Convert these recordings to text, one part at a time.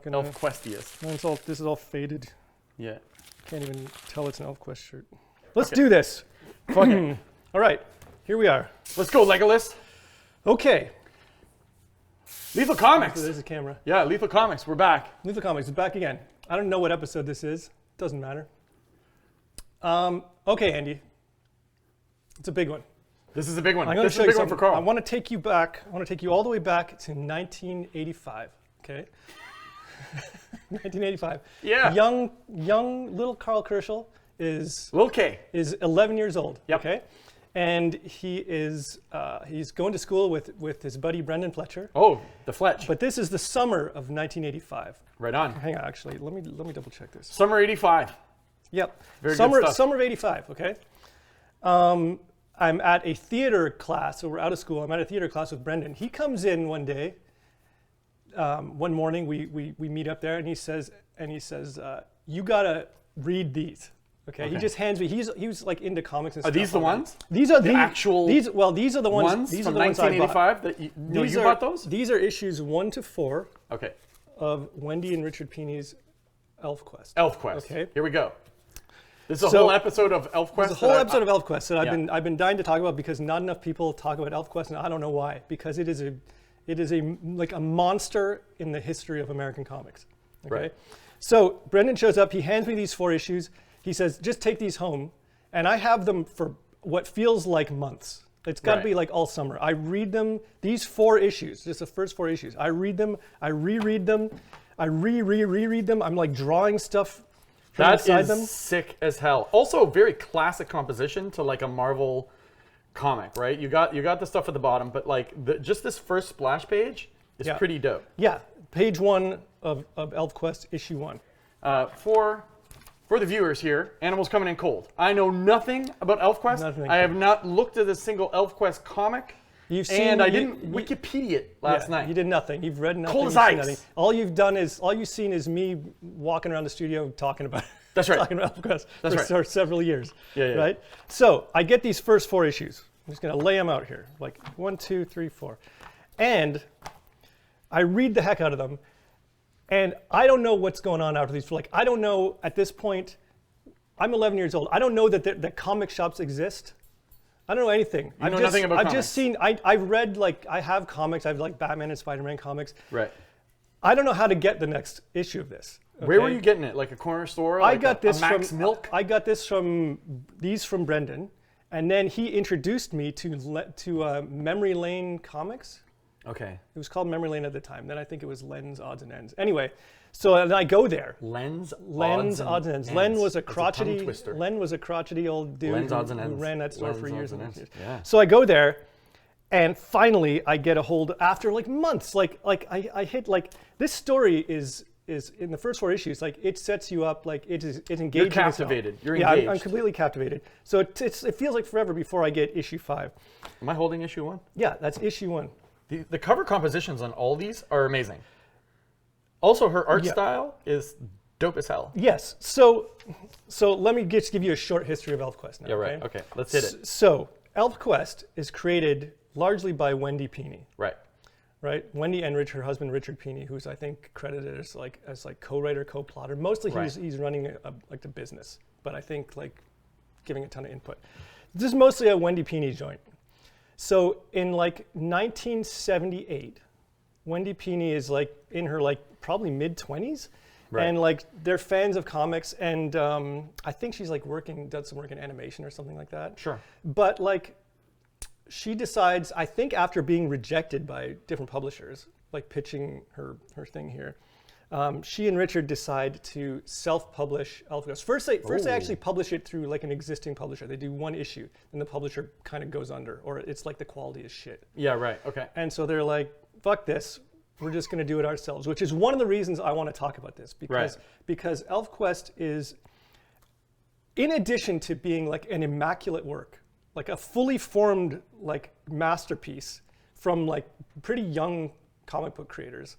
gonna. Elfquestiest. This is all faded. Yeah. Can't even tell it's an Elfquest shirt. Let's do this. Fuck it. All right, here we are. Let's go, Legolas. Okay. Lethal Comics. So there's the camera. Yeah, Lethal Comics. We're back. Lethal Comics is back again. I don't know what episode this is. Doesn't matter. Okay, Andy. It's a big one. This is a big one. I'm going This to is show a you big one for something. I Karl. want to take you back. I want to take you all the way back to 1985. Okay. 1985. Yeah. Young little Karl Kerschel is Lil K. 11 years old. Yep. Okay. And he's going to school with his buddy Brendan Fletcher. Oh, the Fletch. But this is the summer of 1985. Right on. Hang on, actually, let me double check this. Summer 85. Yep. Very good stuff. Summer of 85, okay? I'm at a theater class, so we're out of school. I'm at a theater class with Brendan. He comes in one day, one morning, we meet up there, and he says, you gotta read these. Okay. He just hands me. He was like into comics and stuff. Are these the ones? These are the actual. These are the ones. These from are the ones I bought. 1985 that you bought those? These are issues 1 to 4. Okay. Of Wendy and Richard Pini's Elfquest. Elfquest. Okay. Here we go. This is a whole episode of Elfquest. It's a whole episode of Elfquest that I've been dying to talk about because not enough people talk about Elfquest, and I don't know why. Because it is a monster in the history of American comics. Okay. Right. So Brendan shows up. He hands me these 4 issues. He says, just take these home. And I have them for what feels like months. It's got to be like all summer. I read them, these 4 issues, just the first 4 issues. I read them, I reread them, I reread them. I'm like drawing stuff from inside them. That is sick as hell. Also, very classic composition to like a Marvel comic, right? You got the stuff at the bottom, but like just this first splash page is pretty dope. Yeah, page 1 of Elfquest, issue 1. For the viewers here, Animal's coming in cold. I know nothing about Elfquest. Nothing. I have not looked at a single Elfquest comic. I didn't Wikipedia it last night. You did nothing. You've read nothing. Cold as ice. Nothing. All you've seen is me walking around the studio talking about That's right. talking about Elfquest That's for several years. Yeah. Right? So I get these first 4 issues. I'm just gonna lay them out here. Like 1, 2, 3, 4. And I read the heck out of them. And I don't know what's going on after these. Like, I don't know at this point. I'm 11 years old. I don't know that comic shops exist. I don't know anything. You know nothing about I've comics. just seen. I've read like I have comics. I've like Batman and Spider-Man comics. Right. I don't know how to get the next issue of this. Okay? Where were you getting it? Like a corner store? I Like got this a Max from Milk? I got this from Brendan, and then he introduced me to Memory Lane Comics. Okay. It was called Memory Lane at the time. Then I think it was Len's Odds and Ends. Anyway, so then I go there. Len's Odds and Ends. Len was a crotchety. twister. Len was a crotchety old dude Len's Odds and who Ends. ran that store Len's for years Odds and and years. Ends. Yeah. So I go there, and finally I get a hold after like months. Like I hit like this story is in the first 4 issues. Like it sets you up. Like it engaging. You're captivated. Itself. You're yeah, engaged. I'm completely captivated. So it feels like forever before I get issue 5. Am I holding issue 1? Yeah, that's issue 1. The cover compositions on all these are amazing. Also, her art style is dope as hell. Yes. So let me just give you a short history of Elfquest now. Yeah, right. Okay, let's hit it. So Elfquest is created largely by Wendy Pini. Right. Right. Wendy and her husband Richard Pini, who's I think credited as co-writer, co-plotter. Mostly he's running like the business, but I think like giving a ton of input. This is mostly a Wendy Pini joint. So in like 1978, Wendy Pini is like in her like probably mid-20s, and like they're fans of comics, and I think she's like does some work in animation or something like that. Sure. But like she decides, I think after being rejected by different publishers, like pitching her thing here, she and Richard decide to self-publish Elfquest. First they actually publish it through like an existing publisher. They do 1 issue, and the publisher kind of goes under, or it's like the quality is shit. Yeah, right. Okay. And so they're like, fuck this. We're just going to do it ourselves, which is one of the reasons I want to talk about this, because Elfquest is, in addition to being like an immaculate work, like a fully formed like masterpiece from like pretty young comic book creators.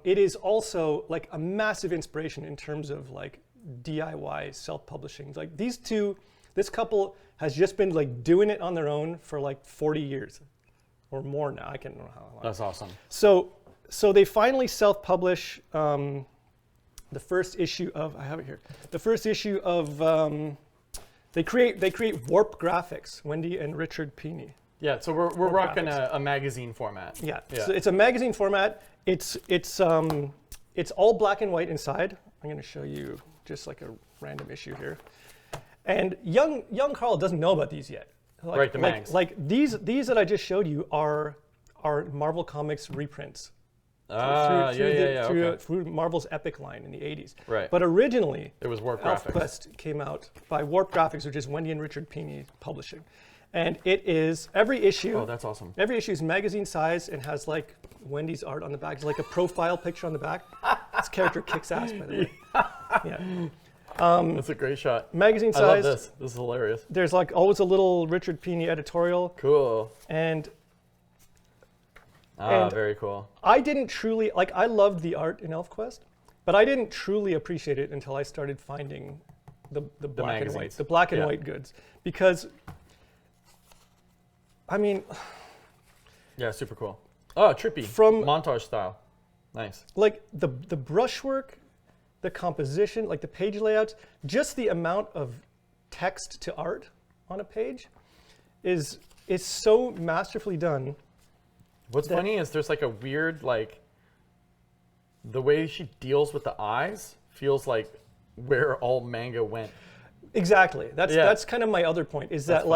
It is also like a massive inspiration in terms of like DIY self-publishing. Like this couple has just been like doing it on their own for like 40 years or more now. I can't remember how long. That's awesome. So so they finally self-publish the first issue of, I have it here, the first issue of, they create Warp Graphics, Wendy and Richard Pini. Yeah, so we're rocking a magazine format. Yeah, so it's a magazine format. It's all black and white inside. I'm going to show you just like a random issue here. And young Karl doesn't know about these yet. Right, the mags. Like these that I just showed you are Marvel Comics reprints. Through Marvel's Epic line in the 80s. Right. But originally, it was Warp Graphics. Elfquest came out by Warp Graphics, which is Wendy and Richard Pini publishing. And it is every issue. Oh, that's awesome. Every issue is magazine size and has like Wendy's art on the back. It's like a profile picture on the back. This character kicks ass, by the way. Yeah. That's a great shot. Magazine size. I love this. This is hilarious. There's like always a little Richard Pini editorial. Cool. And very cool. I didn't truly, like, I loved the art in Elfquest, but I didn't truly appreciate it until I started finding the black and white, the black and white goods. Because, I mean... Yeah, super cool. Oh, trippy. From montage style. Nice. Like, the brushwork, the composition, like the page layouts, just the amount of text to art on a page is so masterfully done. What's funny is there's like a weird, like, the way she deals with the eyes feels like where all manga went. Exactly. That's kind of my other point, is that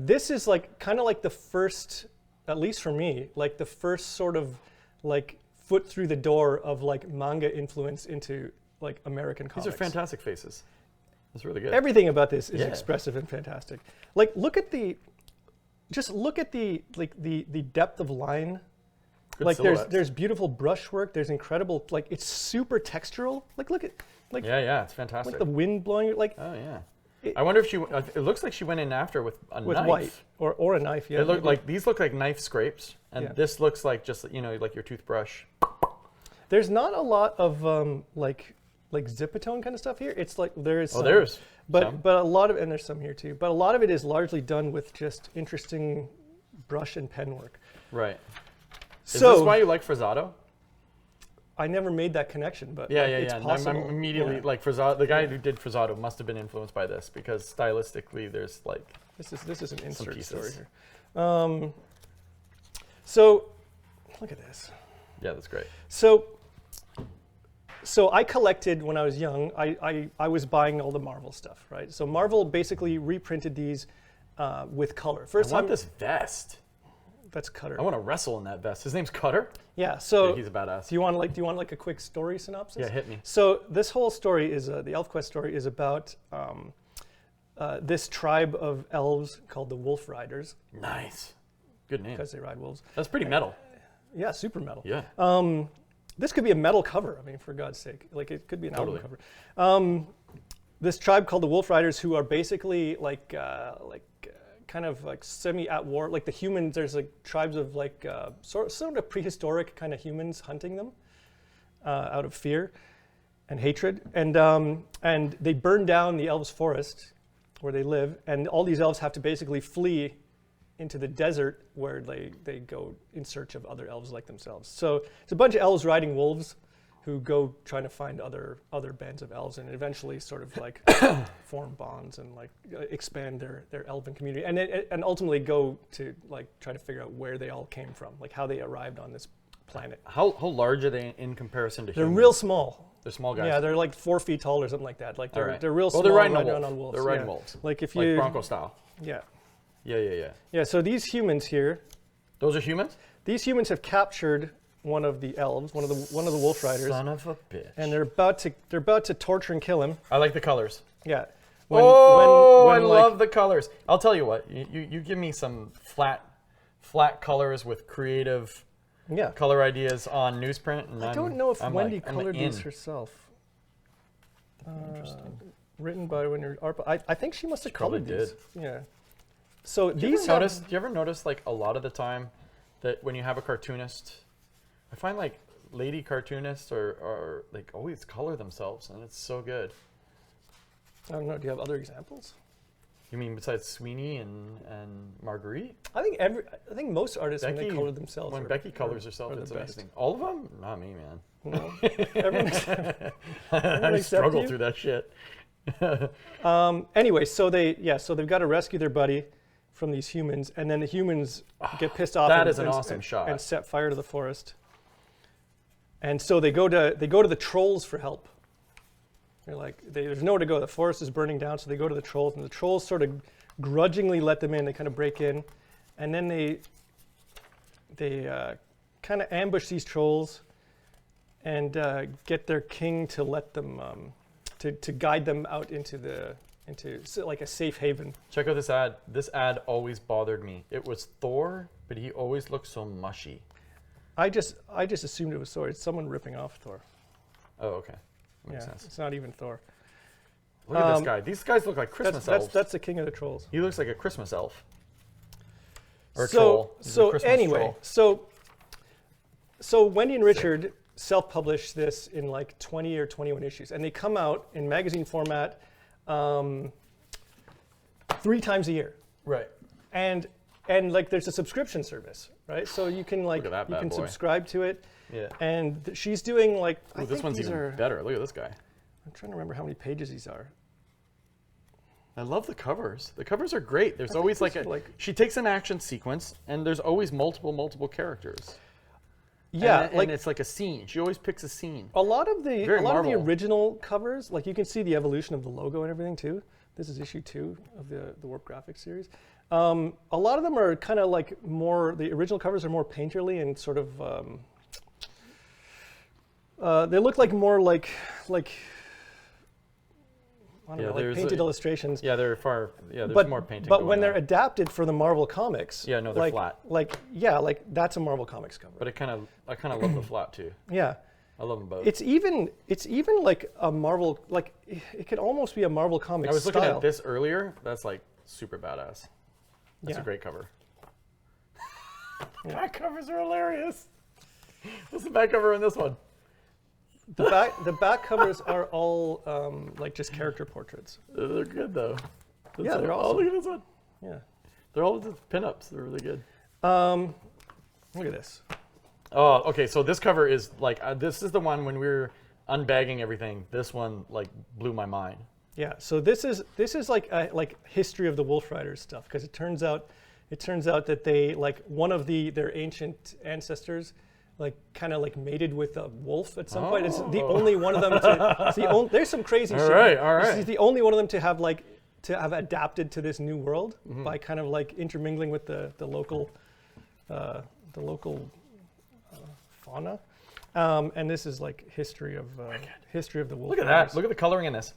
this is like kind of like the first, at least for me, like the first sort of like foot through the door of like manga influence into like American comics. These are fantastic faces. That's really good. Everything about this is expressive and fantastic. Like just look at the depth of line. Good like silhouettes. there's beautiful brushwork. There's incredible, like it's super textural. Like look at it's fantastic. Like the wind blowing. Like I wonder if it looks like she went in after with a knife. White or a knife. Yeah. It looked like these look like knife scrapes, and this looks like just like your toothbrush. There's not a lot of like zipatone kind of stuff here. It's like there is. There's. But a lot of, and there's some here too, but a lot of it is largely done with just interesting brush and pen work. Right. Is this why you like Frazado? I never made that connection, but it's And possible. I'm immediately like Frazado. The guy who did Frazado must have been influenced by this because stylistically, there's like this is an insert story here. So look at this. Yeah, that's great. So I collected when I was young. I was buying all the Marvel stuff, right? So Marvel basically reprinted these with color. I want this vest. That's Cutter. I want to wrestle in that vest. His name's Cutter? Yeah. So he's a badass. Do you want like a quick story synopsis? Yeah, hit me. So this whole story is the Elfquest story is about this tribe of elves called the Wolf Riders. Nice. Good name. Because they ride wolves. That's pretty metal. Yeah, super metal. Yeah. This could be a metal cover. I mean, for God's sake, like it could be an album cover. This tribe called the Wolf Riders, who are basically kind of like semi-at war, like the humans. There's like tribes of like sort of prehistoric kind of humans hunting them out of fear and hatred, and they burn down the elves' forest where they live, and all these elves have to basically flee into the desert where they go in search of other elves like themselves. So it's a bunch of elves riding wolves who go trying to find other bands of elves and eventually sort of like form bonds and like expand their elven community and ultimately go to like try to figure out where they all came from, like how they arrived on this planet. How large are they in comparison to humans? They're real small. They're small guys. Yeah, they're like 4 feet tall or something like that. Like they're real small. They're riding on wolves. They're riding wolves. Like if like Bronco style. Yeah. Yeah. So these humans here. Those are humans? These humans have captured one of the elves, one of the Wolf Riders. Son of a bitch. And they're about to torture and kill him. I like the colors. Yeah. I love the colors. I'll tell you what. You give me some flat colors with creative color ideas on newsprint. And I don't know if Wendy I'm colored in. these herself. Written by Wendy Art. I think she must have colored these. Yeah. So do you ever notice like a lot of the time that when you have a cartoonist, I find like lady cartoonists are like always color themselves, and it's so good. I don't know. Do you have other examples? You mean besides Sweeney and Marguerite? I think most artists when they color themselves. When Becky colors herself, it's amazing. All of them? Not me, man. No. Everyone I struggle through that shit. Anyway, so they've got to rescue their buddy from these humans, and then the humans get pissed off. That is an awesome shot. And set fire to the forest. And so they go to the trolls for help. They're like, there's nowhere to go. The forest is burning down, so they go to the trolls, and the trolls sort of grudgingly let them in. They kind of break in, and then they kind of ambush these trolls and get their king to let them to guide them out into like a safe haven. Check out this ad. This ad always bothered me. It was Thor, but he always looked so mushy. I just assumed it was Thor. It's someone ripping off Thor. Oh, okay. Makes sense. It's not even Thor. Look at this guy. These guys look like Christmas elves. That's the king of the trolls. He looks like a Christmas elf. Or a so troll. So anyway, troll. so Wendy and Richard self-published this in like 20 or 21 issues, and they come out in magazine format 3 times a year. Right. And like there's a subscription service, right? So you can subscribe to it. Yeah. And she's doing like Ooh, this one's even better. Look at this guy. I'm trying to remember how many pages these are. I love the covers. The covers are great. There's always she takes an action sequence, and there's always multiple characters. Yeah, and it's like a scene. She always picks a scene. A lot of the Marvel. original covers, like you can see the evolution of the logo and everything too. This is issue 2 of the Warp Graphics series. A lot of them are kind of like more. The original covers are more painterly and sort of. They look like more like I don't know, like painted illustrations. Yeah, they're far. Yeah, there's more painting. But when they're adapted for the Marvel Comics, yeah, no, they're flat. Like that's a Marvel Comics cover. But I kind of love the flat too. Yeah, I love them both. It's even like a Marvel, like it could almost be a Marvel Comics. I was looking style. at this earlier. That's like super badass. That's a great cover. Back covers are hilarious. What's the back cover on this one? The back covers are all like just character portraits. They're good though. They're awesome. Oh, look at this one. Yeah. They're all just pinups. They're really good. Look at this. Oh, okay. So this cover is like this is the one when we were unbagging everything. This one like blew my mind. Yeah. So this is like history of the Wolf Riders stuff, because it turns out that they like one of their ancient ancestors like kind of like mated with a wolf at some point. It's the only one of them to. There's some crazy shit. All right. This is the only one of them to have adapted to this new world by kind of like intermingling with the local fauna. And this is like history of the wolf. Look at that. Look at the coloring in this.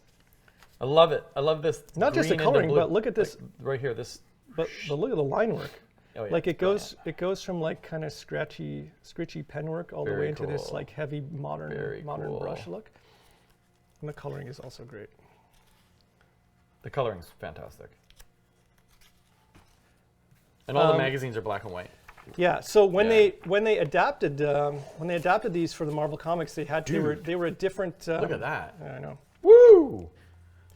I love it. I love this. Not just the coloring, but look at this. Like right here. This. But look at the line work. Oh, yeah. Like it goes from like kind of scratchy penwork all the way into this like heavy modern brush look. And the coloring is also great. The coloring's fantastic. And all the magazines are black and white. Yeah. So when they adapted these for the Marvel Comics, they were a different. Look at that. I know. Woo!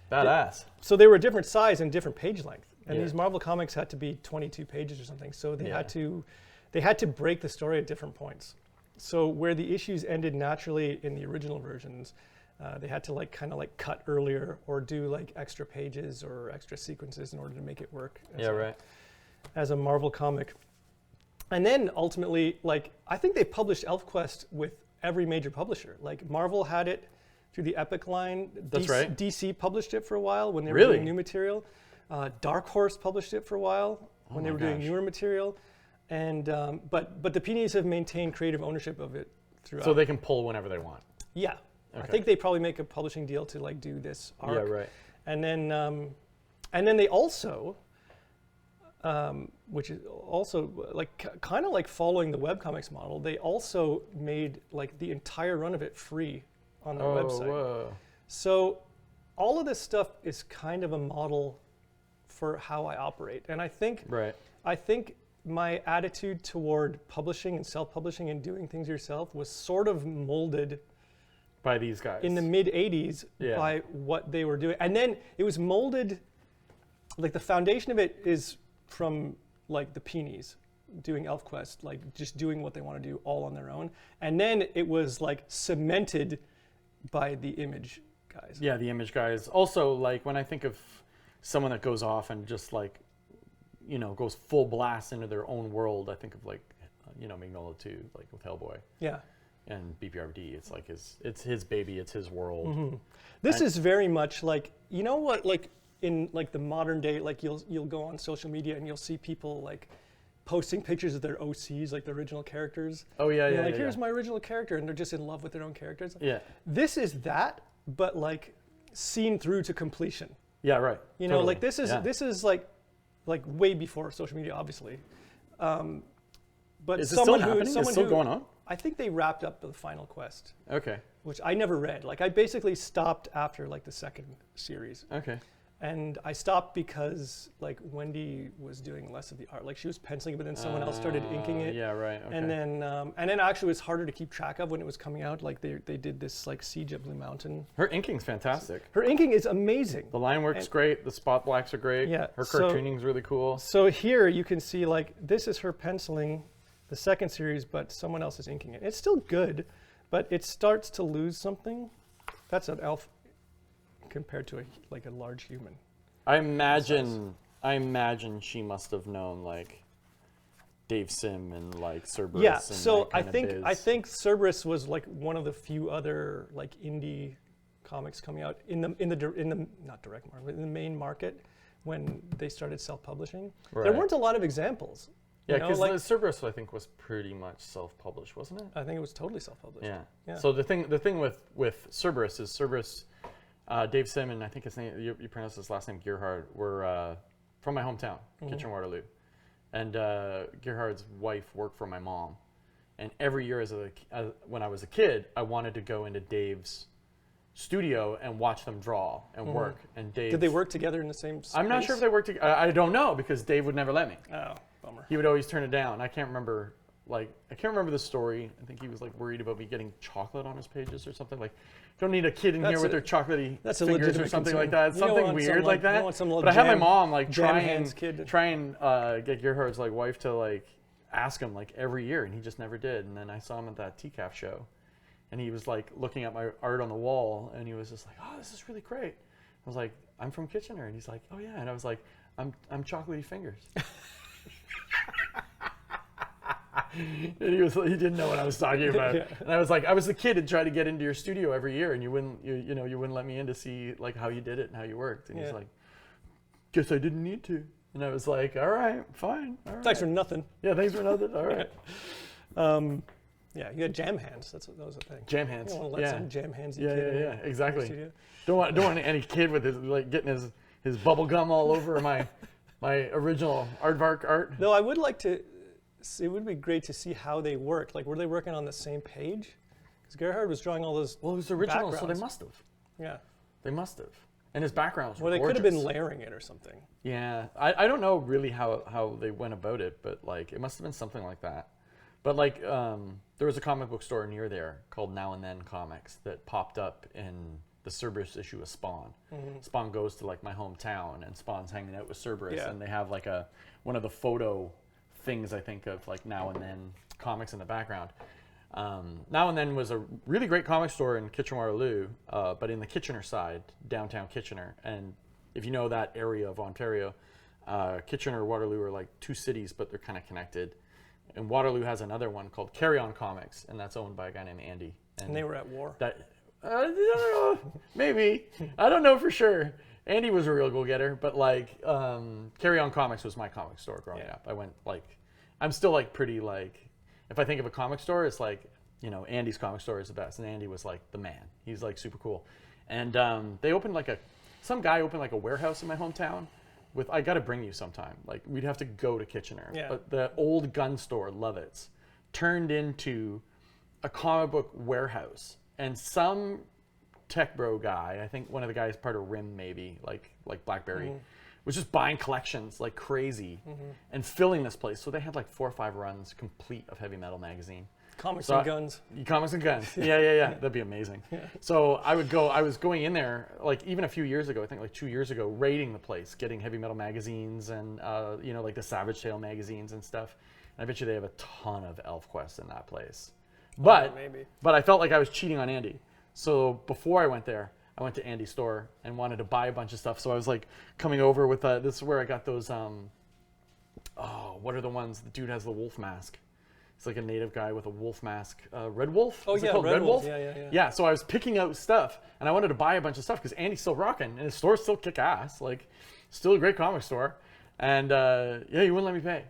Badass. So they were a different size and different page length. And these Marvel Comics had to be 22 pages or something. So they had to break the story at different points. So where the issues ended naturally in the original versions, they had to like kind of like cut earlier or do like extra pages or extra sequences in order to make it work. As a Marvel comic. And then ultimately, like I think they published Elfquest with every major publisher. Like Marvel had it through the Epic line. That's right. DC published it for a while when they were doing new material. Dark Horse published it for a while when they were doing newer material, and but the Pinis have maintained creative ownership of it throughout. So they can pull whenever they want. Yeah, okay. I think they probably make a publishing deal to like do this arc. Yeah, right. And then they also, which is also like kind of like following the webcomics model, they also made like the entire run of it free on their website. Whoa. So all of this stuff is kind of a model for how I operate. And I think my attitude toward publishing and self-publishing and doing things yourself was sort of molded by these guys in the mid 80s by what they were doing. And then it was molded like the foundation of it is from like the Pinis doing Elfquest, like just doing what they want to do all on their own. And then it was like cemented by the Image guys. Yeah, the Image guys. Also, like when I think of someone that goes off and just like, you know, goes full blast into their own world, I think of like, you know, Magnolia 2, like with Hellboy. Yeah. And BPRD, it's like it's his baby, it's his world. Mm-hmm. This is very much like, you know what, like in like the modern day, like you'll go on social media and you'll see people like posting pictures of their OCs, like the original characters. Oh yeah, yeah. Like yeah, here's my original character, and they're just in love with their own characters. Yeah. This is that, but like seen through to completion. Yeah, right. You know, Totally. like this is like way before social media, obviously. But Is it still happening? Is it still who, going on? I think they wrapped up the final quest, Okay. which I never read. Like I basically stopped after like the second series. Okay. And I stopped because like Wendy was doing less of the art. Like she was penciling, but then someone else started inking it. Yeah, right. Okay. And then actually it was harder to keep track of when it was coming out. Like they did this like Siege of Blue Mountain. Her inking's fantastic. Her inking is amazing. The line work's great. The spot blacks are great. Yeah, Her so- cartooning's really cool. So here you can see like this is her penciling the second series, but someone else is inking it. It's still good, but it starts to lose something. That's an elf compared to a large human. I imagine she must have known like Dave Sim and like Cerberus. Yeah, and so that kind of I biz. think Cerberus was like one of the few other like indie comics coming out in the not direct market, but in the main market when they started self-publishing. There Right. weren't a lot of examples. Yeah, you know, because like, Cerberus I think was pretty much self-published, wasn't it? I think it was totally self-published. Yeah. Yeah. So the thing with Cerberus is Dave Sim and I think his name you pronounce his last name Gerhard were from my hometown, Kitchener-Waterloo, and Gerhard's wife worked for my mom, and every year when I was a kid, I wanted to go into Dave's studio and watch them draw and work. And Dave, Did they work together in the same space? I'm not sure if they worked together. I don't know because Dave would never let me. Oh, bummer. He would always turn it down. I can't remember the story. I think he was like worried about me getting chocolate on his pages or something. Like, don't need a kid in here with their chocolatey that's a fingers or legitimate something concern. like that. You don't Something want weird some, like you don't that. want some little But I had my jam- mom like jam hands try and get Gerhard's like wife to like ask him like every year, and he just never did. And then I saw him at that TCAF show, and he was like looking at my art on the wall, and he was just like, "Oh, this is really great." I was like, "I'm from Kitchener," and he's like, "Oh yeah," and I was like, "I'm chocolatey fingers." And he didn't know what I was talking about. Yeah. And I was like, I was the kid who tried to get into your studio every year, and you wouldn't let me in to see like how you did it and how you worked. And he's like, guess I didn't need to. And I was like, all right, fine. All right. Thanks for nothing. Yeah, thanks for nothing. All right. Yeah, you had jam hands. That was a thing. Jam hands. You don't want to let some jam hands. Yeah, kid in yeah, the exactly. studio. Don't want any kid with his like getting his bubble gum all over my original aardvark art. Though I would like to. It would be great to see how they worked. Like, were they working on the same page? Because Gerhard was drawing all those. Well, it was original, so they backgrounds. must have. Yeah. They must have. And his backgrounds were Well, they could have gorgeous. been layering it or something. Yeah, I don't know really how they went about it, but like it must have been something like that. But like there was a comic book store near there called Now and Then Comics that popped up in the Cerberus issue of Spawn. Spawn goes to like my hometown, and Spawn's hanging out with Cerberus, Yeah. and they have like one of the photo things I think of like Now and Then Comics in the background. Now and Then was a really great comic store in Kitchener-Waterloo, but in the Kitchener side, downtown Kitchener. And if you know that area of Ontario, Kitchener and Waterloo are like two cities, but they're kind of connected. And Waterloo has another one called Carry On Comics, and that's owned by a guy named Andy. And they were at war. That I don't know, maybe, I don't know for sure. Andy was a real go-getter, but like Carry On Comics was my comic store growing up. I went like, I'm still like pretty like, if I think of a comic store, it's like, you know, Andy's comic store is the best, and Andy was like the man. He's like super cool. And they opened like some guy opened like a warehouse in my hometown with, I gotta bring you sometime. Like we'd have to go to Kitchener. Yeah. But the old gun store, Lovett's, turned into a comic book warehouse. And some tech bro guy, I think one of the guys part of RIM maybe, like BlackBerry, was just buying collections like crazy and filling this place. So they had like 4 or 5 runs complete of heavy metal magazine. Comics and guns. Comics and guns. Yeah. That'd be amazing. Yeah. So I was going in there, like even a few years ago, I think like 2 years ago, raiding the place, getting heavy metal magazines and, like the Savage Tale magazines and stuff. And I bet you they have a ton of Elfquest in that place. But I felt like I was cheating on Andy. So before I went there, I went to Andy's store and wanted to buy a bunch of stuff. So I was like coming over with, this is where I got those, what are the ones? The dude has the wolf mask. It's like a native guy with a wolf mask. Red Wolf? Oh, yeah, Red Wolf. Yeah. So I was picking out stuff, and I wanted to buy a bunch of stuff because Andy's still rocking, and his store's still kick-ass. Like, still a great comic store. And, he wouldn't let me pay.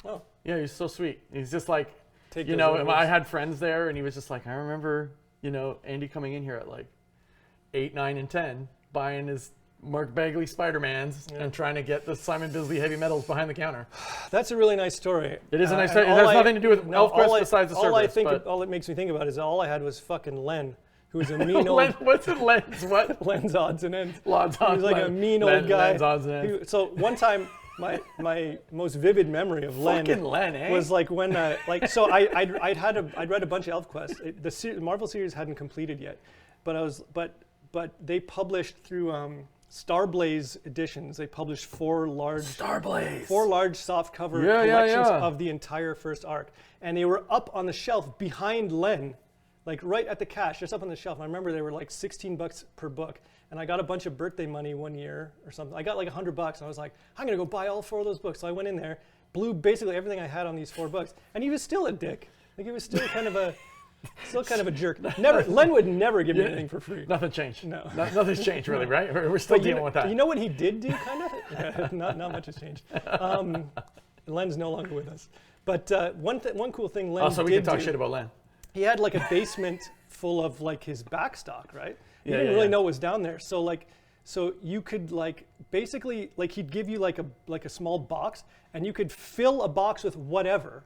Oh. Yeah, he's so sweet. He's just like, I had friends there, and he was just like, I remember, Andy coming in here at like 8, 9, and 10, buying his Mark Bagley Spider-Mans and trying to get the Simon Bisley heavy metals behind the counter. That's a really nice story. It is a nice story. It has nothing to do with Elfquest besides the service. All it makes me think about is all I had was fucking Len, who was a mean old... What's it, Len's what? Len's odds and ends. Odds he was like a mean old guy. Len's odds and ends. So one time, my most vivid memory of Len, was like when I'd read a bunch of Elfquest. The Marvel series hadn't completed yet, but they published through Starblaze editions. They published 4 large softcover collections of the entire first arc, and they were up on the shelf behind Len, like right at the cash, just up on the shelf. And I remember they were like $16 per book, and I got a bunch of birthday money one year or something. I got like $100, and I was like, I'm gonna go buy all 4 of those books. So I went in there, blew basically everything I had on these 4 books, and he was still a dick. Like he was still kind of a jerk. Len would never give me anything for free. Nothing changed. No. Nothing's changed really, right? We're still dealing with that. You know what he did do, kind of? Yeah, not much has changed. Len's no longer with us. But one cool thing Len did so we can talk shit about Len. He had like a basement full of like his back stock, right? You didn't really know what was down there. So you could like basically like he'd give you like a small box, and you could fill a box with whatever.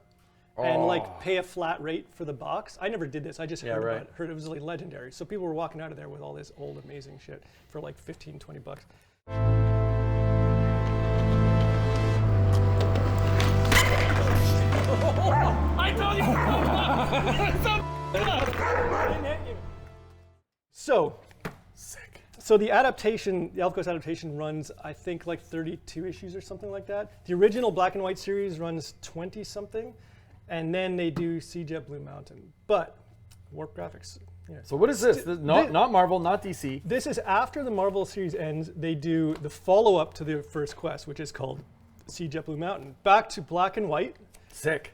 And like pay a flat rate for the box. I never did this. I just heard about it. Heard it was like legendary. So people were walking out of there with all this old amazing shit for like $15, $20. I told you. So sick. So the Elfquest adaptation runs, I think, like 32 issues or something like that. The original black and white series runs 20 something. And then they do Siege at Blue Mountain. But Warp Graphics. Yeah. So what is this? Not Marvel, not DC. This is after the Marvel series ends. They do the follow-up to the first quest, which is called Siege at Blue Mountain. Back to black and white. Sick.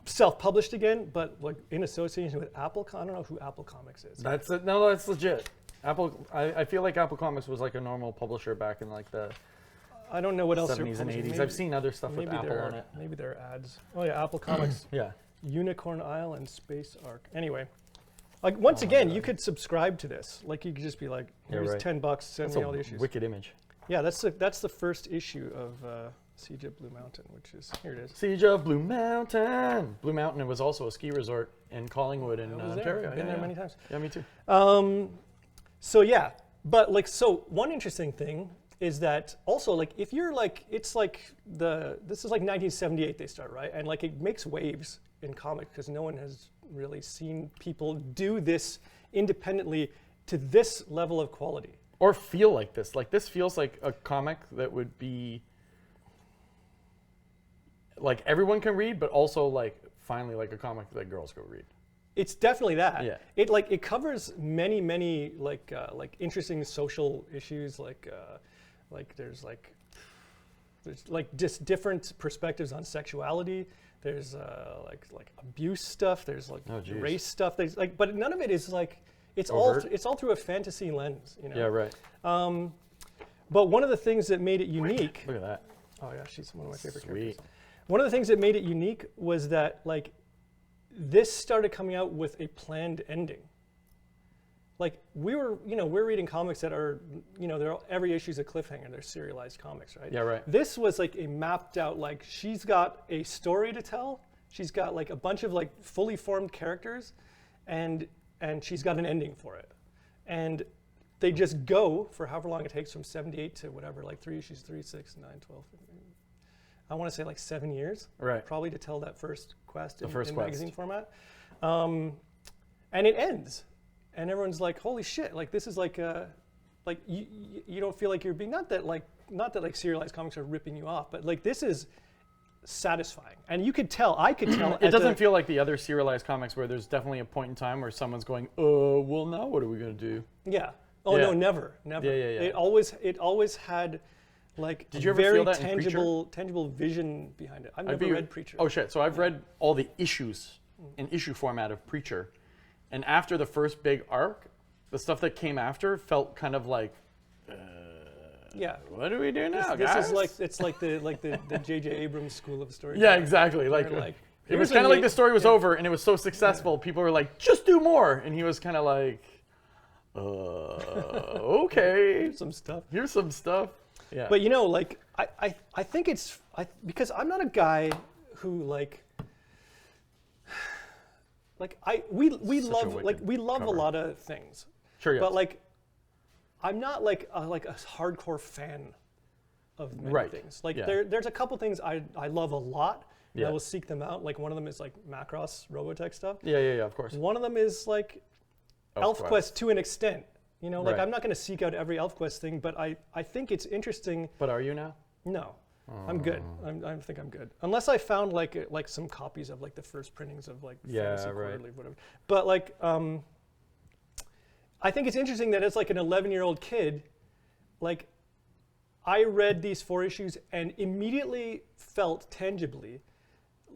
Self-published again, but like in association with Apple. I don't know who Apple Comics is. That's legit. Apple. I feel like Apple Comics was like a normal publisher back in like the I don't know what else 70s and 80s. I've seen other stuff with Apple on it. Maybe there are ads. Oh yeah, Apple Comics. Yeah. Unicorn Isle and Space Arc. Anyway, like once again, you could subscribe to this. Like you could just be like, here's $10, send me all the issues. Wicked image. Yeah, that's the first issue of Siege of Blue Mountain, which is here it is. Siege of Blue Mountain. Blue Mountain was also a ski resort in Collingwood in Ontario. I've been there many times. Yeah, me too. So yeah, but like one interesting thing is that also like if you're like this is like 1978 they start, right? And like it makes waves in comics because no one has really seen people do this independently to this level of quality. Or feel like this. Like this feels like a comic that would be like everyone can read, but also like finally like a comic that girls go read. It's definitely that. Yeah. It covers many like interesting social issues there's just different perspectives on sexuality. There's like abuse stuff. There's like race stuff. There's like, but none of it is like it's overt. all through a fantasy lens, you know. Yeah, right. But one of the things that made it unique. Look at that. Oh yeah, she's one of my favorite Sweet. characters. One of the things that made it unique was that like this started coming out with a planned ending. Like we're reading comics that are, every issue's a cliffhanger. They're serialized comics, right? Yeah, right. This was like a mapped out, like she's got a story to tell. She's got like a bunch of like fully formed characters, and she's got an ending for it. And they just go for however long it takes from 78 to whatever, like 3 issues, 3, 6, 9, 12. I want to say like 7 years, Right. probably to tell that first quest in quest. magazine format. And it ends. And everyone's like, holy shit, like this is like you don't feel like you're being, not that like serialized comics are ripping you off, but like this is satisfying. And you could tell, I could tell. It doesn't feel like the other serialized comics where there's definitely a point in time where someone's going, well, now what are we going to do? Yeah. Oh, Yeah. no, never. Yeah. It always had like Did you ever very feel that in tangible vision behind it. I've never read Preacher. Oh, shit. So I've read all the issues in issue format of Preacher. And after the first big arc, the stuff that came after felt kind of like, yeah. what do we do now, This guys? is like, it's like the J.J. Abrams school of storytelling. Yeah, exactly. Like, Where, like, it was here's kind a of like neat- the story was over and it was so successful. People were like, just do more. And he was kind of like, okay, some stuff. here's some stuff. Yeah. But you know, like I think it's because I'm not a guy who we love wicked a cover. lot of things. Sure, yes. But like I'm not like a hardcore fan of many Right. things. Like Yeah. there's a couple things I love a lot. And Yeah. I will seek them out. Like one of them is like Macross Robotech stuff. Yeah, of course. One of them is like Elfquest to an extent. You know, like Right. I'm not going to seek out every Elfquest thing, but I think it's interesting. But are you now? No, I'm good. I think I'm good. Unless I found like some copies of like the first printings of like Fantasy Quarterly, whatever. But like, I think it's interesting that it's like an 11-year-old kid. Like, I read these 4 issues and immediately felt tangibly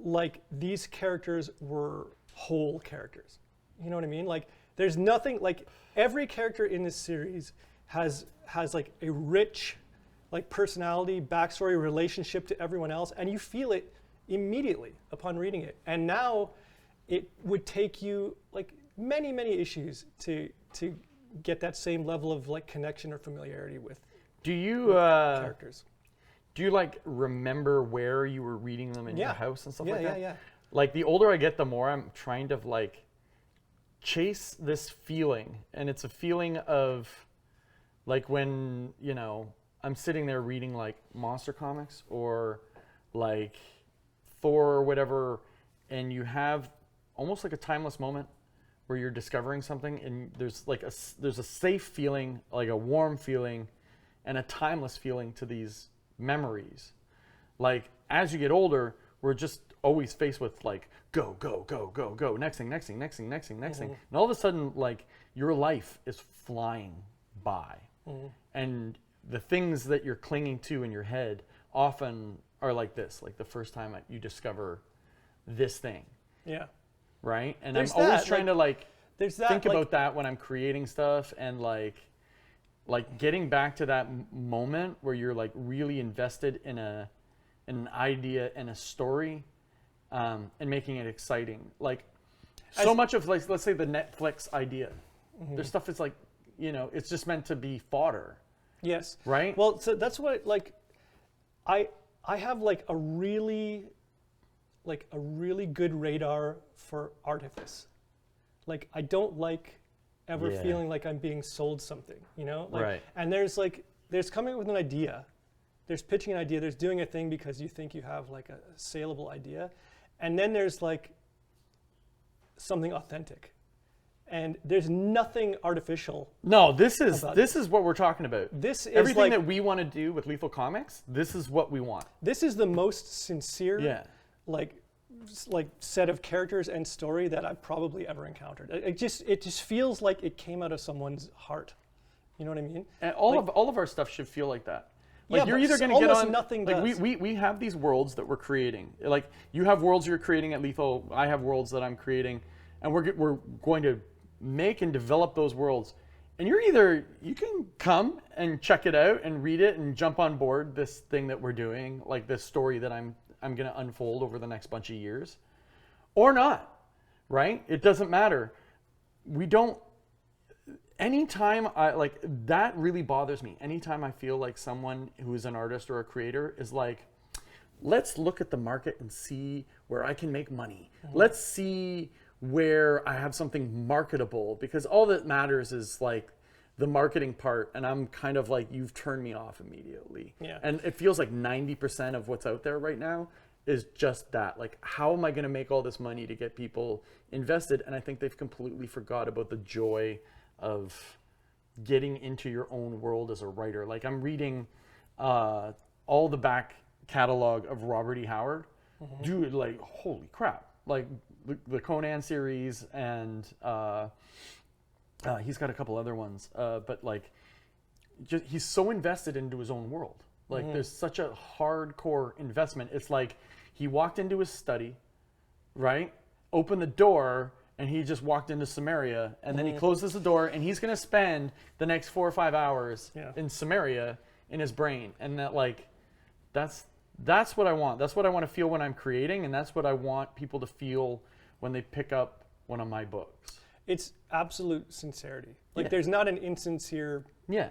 like these characters were whole characters. You know what I mean? Like, there's nothing like every character in this series has like a rich like personality, backstory, relationship to everyone else, and you feel it immediately upon reading it. And now it would take you like many issues to get that same level of like connection or familiarity with Do you characters. do you like remember where you were reading them in your Yeah. house and stuff Yeah, like that? yeah. Like the older I get, the more I'm trying to like chase this feeling, and it's a feeling of like when, you know, I'm sitting there reading like monster comics or like Thor or whatever, and you have almost like a timeless moment where you're discovering something, and there's like there's a safe feeling, like a warm feeling, and a timeless feeling to these memories. Like as you get older, we're just always faced with like go, next thing. And all of a sudden, like your life is flying by. And the things that you're clinging to in your head often are like this, like the first time you discover this thing. Yeah. Right? And There's I'm always that, trying like, to like There's that think like, about that when I'm creating stuff, and like getting back to that moment where you're like really invested in an idea and a story, and making it exciting. Like so much of like, let's say the Netflix idea, there's stuff that's like, you know, it's just meant to be fodder. Yes. Right? Well, so that's what like I have like a really good radar for artifice. Like I don't like ever Yeah. feeling like I'm being sold something, you know? Like, Right. And there's coming up with an idea, there's pitching an idea, there's doing a thing because you think you have like a saleable idea, and then there's like something authentic. And there's nothing artificial. No, this is about what we're talking about. This is everything like, that we want to do with Lethal Comics. This is what we want. this is the most sincere Yeah. like set of characters and story that I've probably ever encountered. It just feels like it came out of someone's heart. You know what I mean? And all of our stuff should feel like that. Like Yeah, you're but either going to get almost on. nothing like does. we have these worlds that we're creating. Like you have worlds you're creating at Lethal. I have worlds that I'm creating, and we're going to make and develop those worlds. And you can come and check it out and read it and jump on board this thing that we're doing, like this story that I'm going to unfold over the next bunch of years, or not, right? It doesn't matter. We don't. Anytime that really bothers me. Anytime I feel like someone who is an artist or a creator is like, let's look at the market and see where I can make money. Let's see where I have something marketable, because all that matters is like the marketing part, and I'm kind of like, you've turned me off immediately. Yeah. And it feels like 90% of what's out there right now is just that. Like, how am I going to make all this money to get people invested? And I think they've completely forgot about the joy of getting into your own world as a writer. Like, I'm reading all the back catalog of Robert E. Howard. Dude, like, holy crap. Like, the Conan series, and he's got a couple other ones. But, like, he's so invested into his own world. Like, there's such a hardcore investment. It's like he walked into his study, right? Opened the door, and he just walked into Samaria, and then he closes the door, and he's going to spend the next 4 or 5 hours in Samaria in his brain. And that, like, that's what I want. That's what I want to feel when I'm creating, and that's what I want people to feel when they pick up one of my books. It's absolute sincerity. Like, there's not an insincere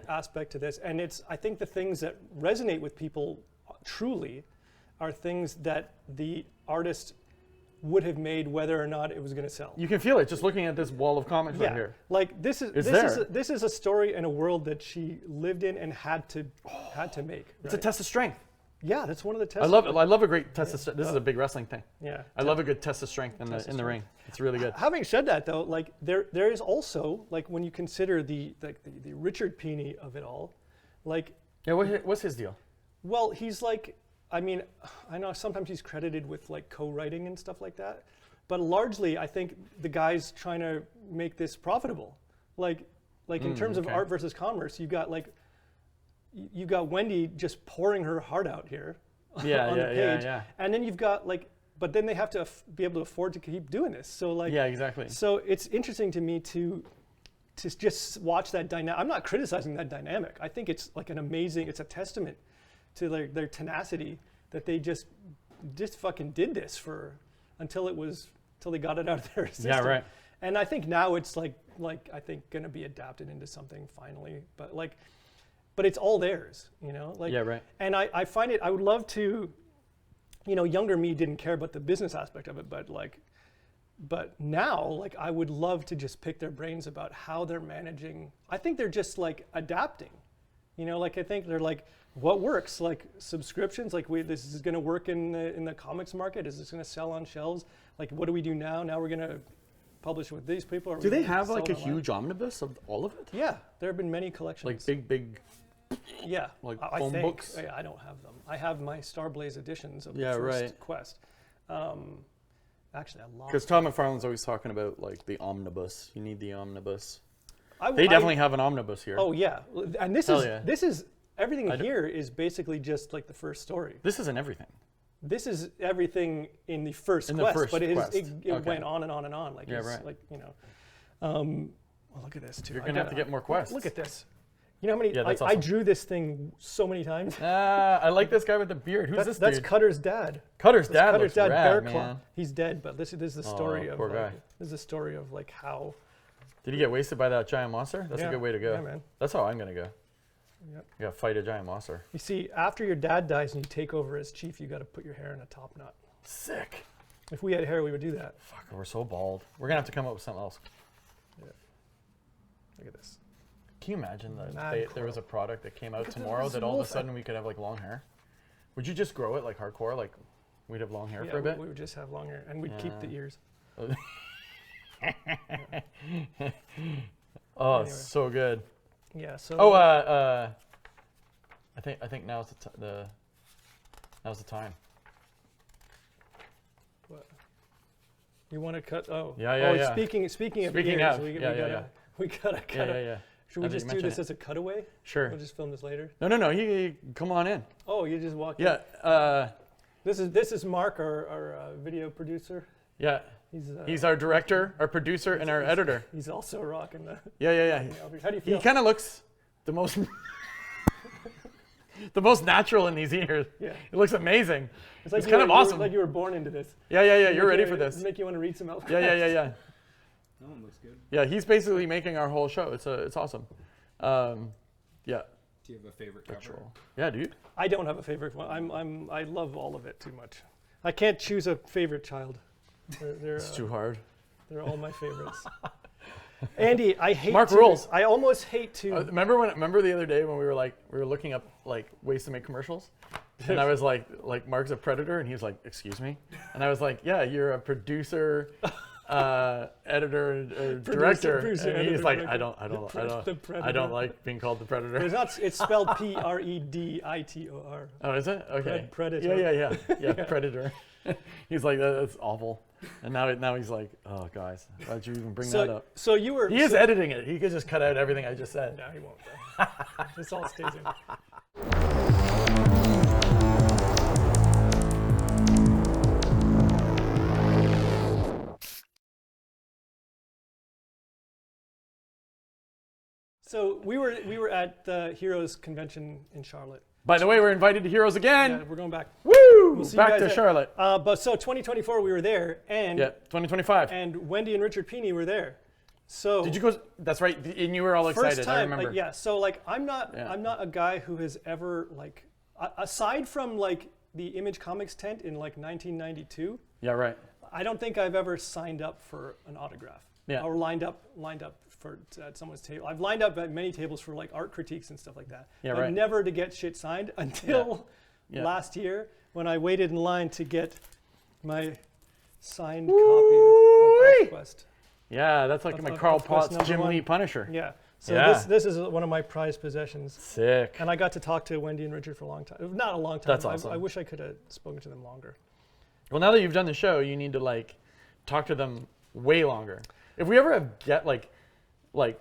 aspect to this. And I think the things that resonate with people truly are things that the artist would have made whether or not it was going to sell. You can feel it just looking at this wall of comics right here. Like, this is a story in a world that she lived in and had to make. Right? It's a test of strength. Yeah, that's one of the tests. I love a great test of strength. This is a big wrestling thing. Yeah. I love a good test of strength in the ring. It's really good. Having said that, though, like, there is also, like, when you consider the Richard Pini of it all, like, Yeah, what's his deal? well, he's like, I mean, I know sometimes he's credited with, like, co-writing and stuff like that, but largely I think the guy's trying to make this profitable. Like in terms of art versus commerce, you've got Wendy just pouring her heart out here on the page, and then you've got, like, but then they have to be able to afford to keep doing this. So, like, yeah, exactly. So it's interesting to me to just watch that dynamic. I'm not criticizing that dynamic. I think it's like it's a testament to their tenacity that they just fucking did this until they got it out of their system. Yeah, right. And I think now it's like I think going to be adapted into something finally, but it's all theirs, you know? Like, yeah, right. And I find I would love to, you know, younger me didn't care about the business aspect of it, but now, like, I would love to just pick their brains about how they're managing. I think they're just, like, adapting, you know, like, I think they're like, what works? Like, subscriptions, like, this is going to work in the comics market. Is this going to sell on shelves? Like, what do we do now? Now we're going to publish with these people. Do they have, like, a huge omnibus of all of it? Yeah, there have been many collections. Like big. Yeah, like I phone think. books? I don't have them. I have my Starblaze editions of the first right. Quest. Actually, I love. Because Todd McFarlane's always talking about, like, the omnibus. You need the omnibus. They definitely have an omnibus here. Oh yeah, and this is everything here is basically just like the first story. This isn't everything. This is everything in the first quest, but it went on and on and on. Like, like, you know. Well, look at this too. You're gonna have to get more quests. Look at this. You know how many? Awesome. I drew this thing so many times. I like this guy with the beard. Who's this dude? That's Cutter's dad. Cutter's dad. Cutter's dad, rad, Bearclaw. He's dead, but this is the story of. Poor guy. This is the story of, like, how. Did he get wasted by that giant monster? That's a good way to go. Yeah, man. That's how I'm gonna go. Yep. You gotta fight a giant monster. You see, after your dad dies and you take over as chief, you got to put your hair in a top knot. Sick. If we had hair, we would do that. Fuck, we're so bald. We're gonna have to come up with something else. Yeah. Look at this. Can you imagine that there was a product that came out tomorrow that all of a sudden we could have, like, long hair? Would you just grow it, like, hardcore? Like, we'd have long hair for a bit? We would just have long hair, and we'd keep the ears. Oh, anyway. So good. Yeah. So. Oh, I think now's the time. What? You want to cut? Oh. Yeah. Speaking of ears, we gotta cut. Yeah. Should we just do this as a cutaway? Sure. We'll just film this later. No. You come on in. Oh, you just walk in. Yeah. This is Mark, our video producer. Yeah. He's our director, our producer, and our editor. He's also rocking the. Yeah. How do you feel? He kind of looks the most the most natural in these ears. Yeah. It looks amazing. It's kind of awesome. Like you were born into this. Yeah. You're ready for this. Make you want to read some Elfquest. Yeah. That one looks good. Yeah, he's basically making our whole show. It's awesome. Yeah. Do you have a favorite cover? Yeah, dude. I don't have a favorite one. I love all of it too much. I can't choose a favorite child. It's too hard. They're all my favorites. Andy, I hate Mark to, rules. I almost hate to. Remember the other day when we were looking up like ways to make commercials, and I was like Mark's a predator, and he was like, excuse me, and I was like, yeah, you're a producer, editor, or director, producer, and he's editor, like, director. I don't like being called the predator. It's not. It's spelled Preditor. Oh, is it? Okay. Predator. Yeah, predator. He's like, that's awful. And now he's like, oh, guys, why'd you even bring that up? So you were. He is editing it. He could just cut out everything I just said. No, he won't. Though. This all stays in. So we were at the Heroes Convention in Charlotte. By the way, we're invited to Heroes again. Yeah, we're going back. Woo! We'll see you Back guys to there. Charlotte. But so 2024 we were there, and 2025. and Wendy and Richard Pini were there. So Did you go? That's right. And you were all excited. first time, I remember. yeah. So like I'm not a guy who has ever like aside from like the Image Comics tent in like 1992. Yeah, right. I don't think I've ever signed up for an autograph. Yeah. Or lined up for at someone's table. I've lined up at many tables for like art critiques and stuff like that. Yeah, but right. never to get shit signed until last year when I waited in line to get my signed copy of Elfquest. Yeah, that's like my Karl Potts Jim Lee Punisher. Yeah. So this is one of my prized possessions. Sick. And I got to talk to Wendy and Richard for a long time. Not a long time. That's awesome. I wish I could have spoken to them longer. Well, now that you've done the show, you need to like talk to them way longer. If we ever get like I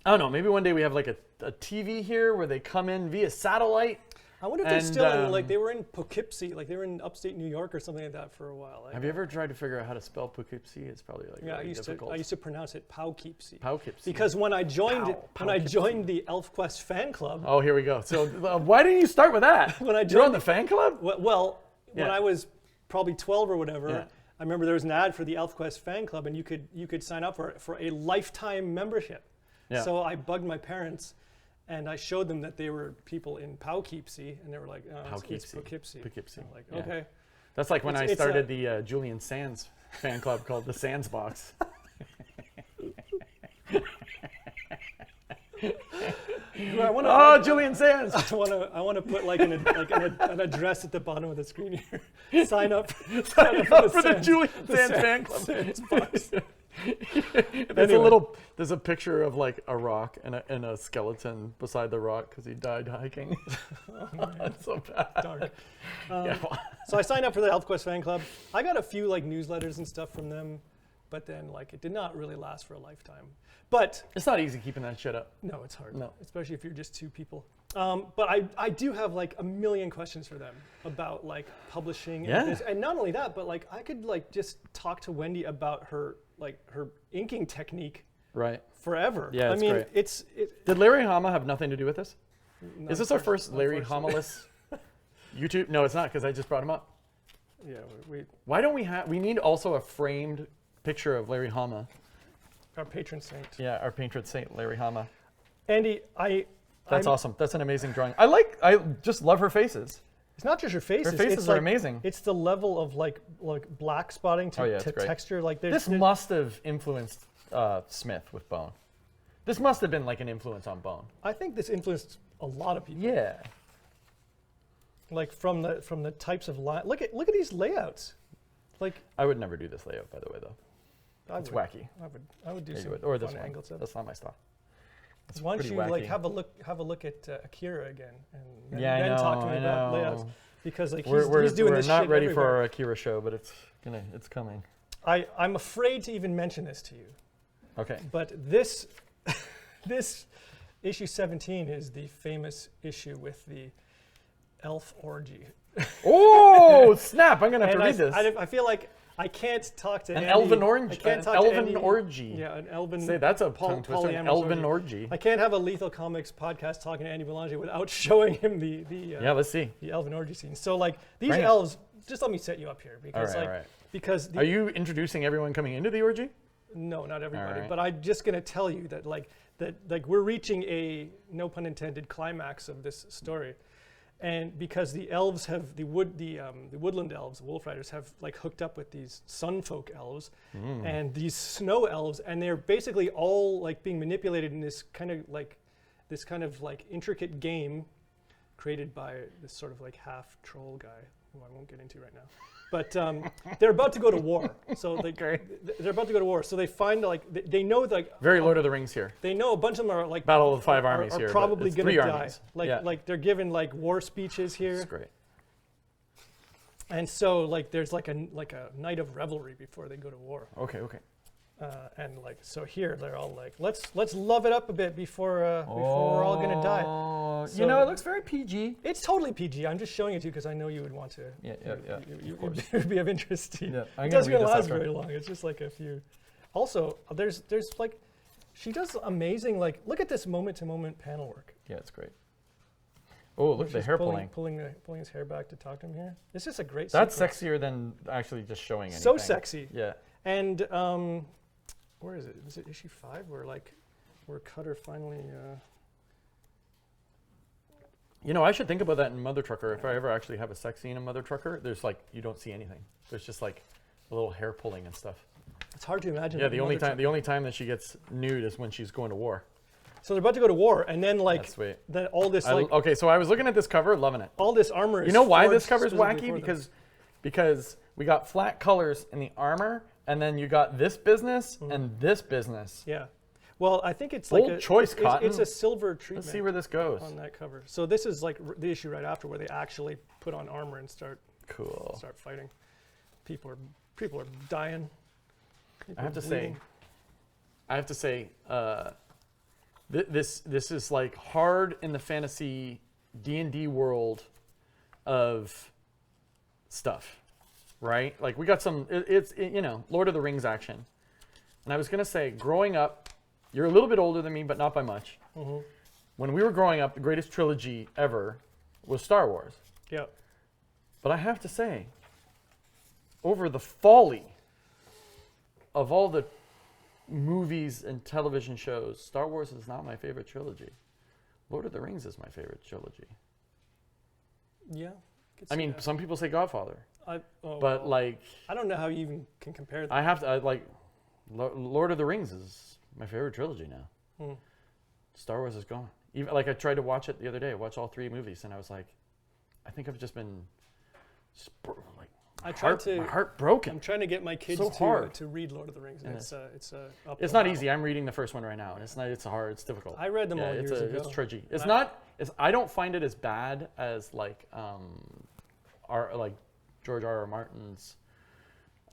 don't know, maybe one day we have like a TV here where they come in via satellite. I wonder if they're still in, like they were in Poughkeepsie, like they were in upstate New York or something like that for a while. Have you ever tried to figure out how to spell Poughkeepsie? It's probably like really difficult. I used to pronounce it Poughkeepsie. Poughkeepsie. Because when I joined the Elfquest fan club. Oh, here we go. So why didn't you start with that? When I joined You're on the fan club? When I was probably 12 or whatever. Yeah. I remember there was an ad for the Elfquest fan club, and you could sign up for a lifetime membership. Yeah. So I bugged my parents, and I showed them that they were people in Poughkeepsie, and they were like, "Oh, it's Poughkeepsie." Poughkeepsie. I'm like, Yeah. okay. That's like when I started the Julian Sands fan club called the Sands Box. Julian Sands! I want to put like an address at the bottom of the screen here. Sign up for the Julian Sands fan club. Sands box. There's a picture of like a rock and a skeleton beside the rock because he died hiking. That's so bad. Dark. So I signed up for the Elfquest fan club. I got a few like newsletters and stuff from them, but then like it did not really last for a lifetime. But it's not easy keeping that shit up. No, it's hard. No, especially if you're just two people. But I do have like a million questions for them about like publishing and not only that, but like I could like just talk to Wendy about her inking technique forever. Yeah, it's great. Did Larry Hama have nothing to do with this? Is this our first Larry Hama-less YouTube? No, it's not because I just brought him up. Yeah, why don't we need also a framed picture of Larry Hama. Our patron saint. Yeah, our patron saint, Larry Hama. Andy, That's awesome. That's an amazing drawing. I just love her faces. It's not just her faces. Her faces are amazing. It's the level of like black spotting to texture. Like this must have influenced Smith with Bone. This must have been like an influence on Bone. I think this influenced a lot of people. Yeah. Like from the types of line. Look at these layouts. Like I would never do this layout, by the way, though. It's wacky. I would do some or this fun one. angle stuff. That's not my style. Why don't you like have a look at Akira again and then talk to me about layouts because like he's doing this shit We're not ready for everywhere. our Akira show, but it's coming. I'm afraid to even mention this to you. Okay. But this issue 17 is the famous issue with the elf orgy. Oh snap! I'm gonna have to read this. I feel like I can't talk to an Andy. elven orgy. I can't talk elven to Andy. orgy. Yeah, an elven. Say that's a tongue twister. An elven orgy. I can't have a Lethal Comics podcast talking to Andy Belanger without showing him the let's see the elven orgy scene. So like these elves, just let me set you up here because all right. because are you introducing everyone coming into the orgy? No, not everybody. But I'm just gonna tell you that we're reaching a no pun intended climax of this story. and because the elves have the woodland elves, the wolf riders have like hooked up with these sun folk elves and these snow elves, and they're basically all like being manipulated in this kind of like intricate game created by this sort of like half troll guy who I won't get into right now. But they're about to go to war, so they're about to go to war. So they find like they know like Very Lord of the Rings here. they know a bunch of them are like Battle of the Five Armies are here. but probably it's gonna 3 die. armies. Like Yeah. like they're given like war speeches here, It's great. and so like there's like a night of revelry before they go to war. Okay. And like so here they're all like let's love it up a bit before we're all gonna die. Oh, So- you know, it looks very PG. It's totally PG. I'm just showing it to you because I know you would want to. Yeah. It would be of interest to you. Yeah, I'm It gonna doesn't read this last after. very long. It's just like a few. Also, there's like, she does amazing like. Look at this moment-to-moment panel work. Yeah, it's great. Oh, look at the She's hair pulling pulling. his hair back to talk to him here. It's just a great. That's sequence. sexier than actually just showing anything. So sexy. Yeah. And where is it? Is it issue 5 where Cutter finally? You know, I should think about that in Mother Trucker. If I ever actually have a sex scene in Mother Trucker, there's like, you don't see anything. There's just like a little hair pulling and stuff. It's hard to imagine. Yeah, that the only time that she gets nude is when she's going to war. So they're about to go to war, and then like That's sweet. then all this like Okay, so I was looking at this cover, loving it. all this armor. You is know why forged this cover's specifically wacky? for them. Because we got flat colors in the armor, and then you got this business and this business. Yeah. Well, I think it's Bold like choice, Cotton. it's a silver treatment. Let's see where this goes. on that cover. So this is like the issue right after where they actually put on armor and start Cool. fighting. People are dying. People I have are to bleeding. say, this is like hard in the fantasy D&D world of stuff, right? Like we got some, you know, Lord of the Rings action. And I was gonna say, growing up, you're a little bit older than me, but not by much. Mm-hmm. When we were growing up, the greatest trilogy ever was Star Wars. Yeah. But I have to say, over the folly of all the movies and television shows, Star Wars is not my favorite trilogy. Lord of the Rings is my favorite trilogy. Yeah. I mean, some people say Godfather, but well, like, I don't know how you even can compare them. I have to, like, Lord of the Rings is my favorite trilogy now. Hmm. Star Wars is gone. Even like I tried to watch it the other day. I watched all 3 movies, and I was like, I think I've just been like, I tried to. my heart broken. I'm trying to get my kids So hard. to read Lord of the Rings, and Yeah. it's uphill It's not battle. easy. I'm reading the first one right now, and it's not. It's hard. It's difficult. I read them all it's years ago. It's tricky. It's I- not. I don't find it as bad as like George R.R. Martin's.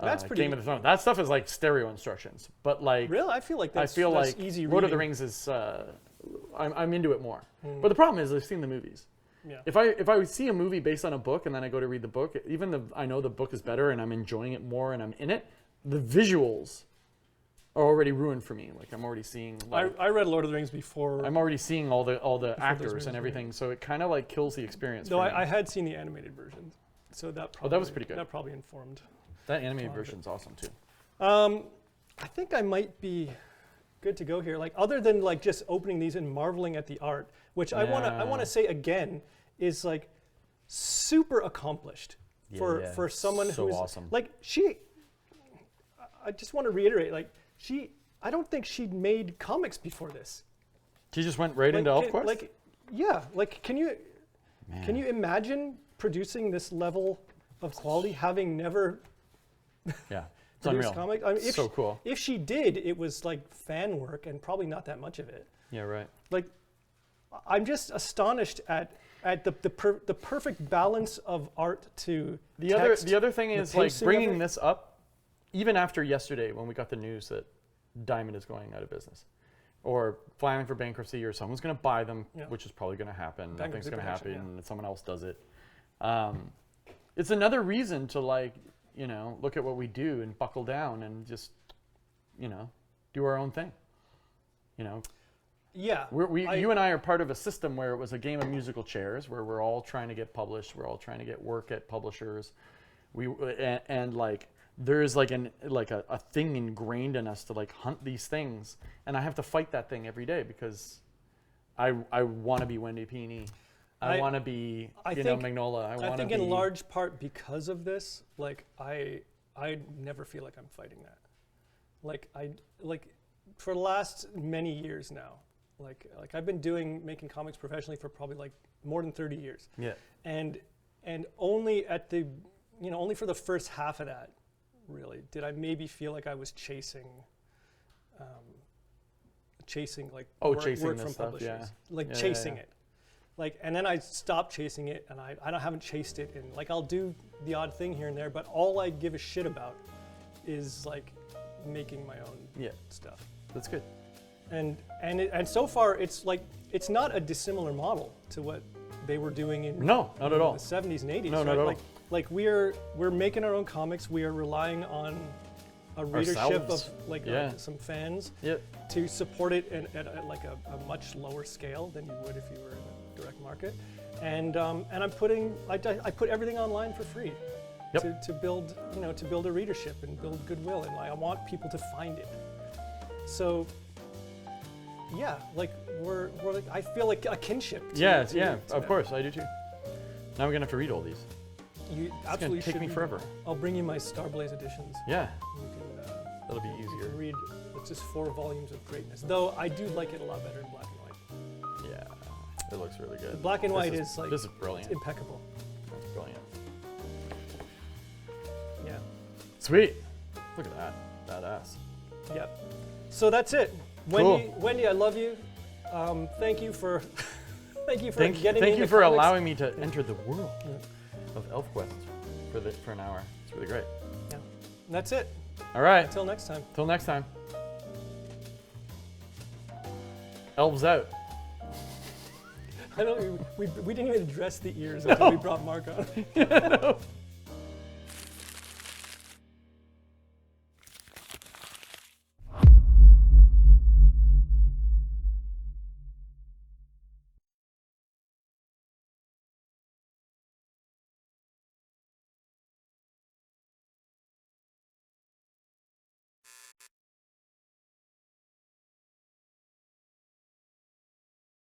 That's pretty- Game of Thrones. That stuff is like stereo instructions, but like Really, I feel like that's, I feel that's like easy Lord of the reading. Rings is. I'm into it more. But the problem is I've seen the movies. Yeah. If I see a movie based on a book and then I go to read the book, even though I know the book is better and I'm enjoying it more and I'm in it, the visuals are already ruined for me. Like I'm already seeing. Like, I read Lord of the Rings before. I'm already seeing all the those actors movies and were everything, so it kind of like kills the experience. No, for me. I had seen the animated version, so that probably, that was pretty good. That probably informed. That animated version's awesome too. I think I might be good to go here. Like other than like just opening these and marveling at the art, which I Yeah. wanna say again is like super accomplished for someone so who's awesome. like I just want to reiterate, like I don't think she'd made comics before this. She just went right into Elfquest. Like, yeah, like can you imagine producing this level of quality having never yeah, it's produced unreal. comics? I mean, if So she, cool. If she did, it was like fan work and probably not that much of it. Yeah, right. Like, I'm just astonished at the perfect balance of art to text, The other thing the is like pacing of bringing it. this up, even after yesterday when we got the news that Diamond is going out of business, or filing for bankruptcy, or someone's going to buy them, Yeah. which is probably going to happen. Nothing's Bankruptcy going to happen, protection, and someone else does it. It's another reason to like, look at what we do and buckle down and just, do our own thing. Yeah, You and I are part of a system where it was a game of musical chairs, where we're all trying to get published, we're all trying to get work at publishers. And like there's like a thing ingrained in us to like hunt these things, and I have to fight that thing every day because I want to be Wendy Pini. I want to be, Magnola. I want to be. think in large part because of this, like I never feel like I'm fighting that. Like for the last many years now, like I've been making comics professionally for probably like more than 30 years. Yeah. And only at the, only for the first half of that, really, did I maybe feel like I was chasing like work chasing from stuff, publishers, yeah. chasing it. Like, and then I stopped chasing it, and I haven't chased it, and like I'll do the odd thing here and there, but all I give a shit about is like making my own stuff. That's good. And so far it's not a dissimilar model to what they were doing in not at all. the 70s and 80s. No, right? not at all. Like we're making our own comics. We are relying on a readership Ourselves. of some fans to support it at like a much lower scale than you would if you were in the direct market. And I put everything online for free to build a readership and build goodwill, and I want people to find it. So yeah, like we're like, I feel like a kinship. Of course, I do too. Now we're gonna have to read all these. You It's absolutely gonna take should me read forever. them. I'll bring you my Starblaze editions. Yeah, You can, that'll be you easier. can read. It's just 4 volumes of greatness. Though I do like it a lot better in black and white. Yeah, it looks really good. The black and white This is like this is brilliant. impeccable. That's brilliant. Yeah. Sweet. Look at that. Badass. Yep. So that's it. Wendy, I love you. Thank you for getting me Thank you into for comics. allowing me to enter the world of Elfquest for an hour. It's really great. Yeah. And that's it. All right. Until next time. Till next time. Elves out. I don't. We didn't even address the ears until we brought Mark on.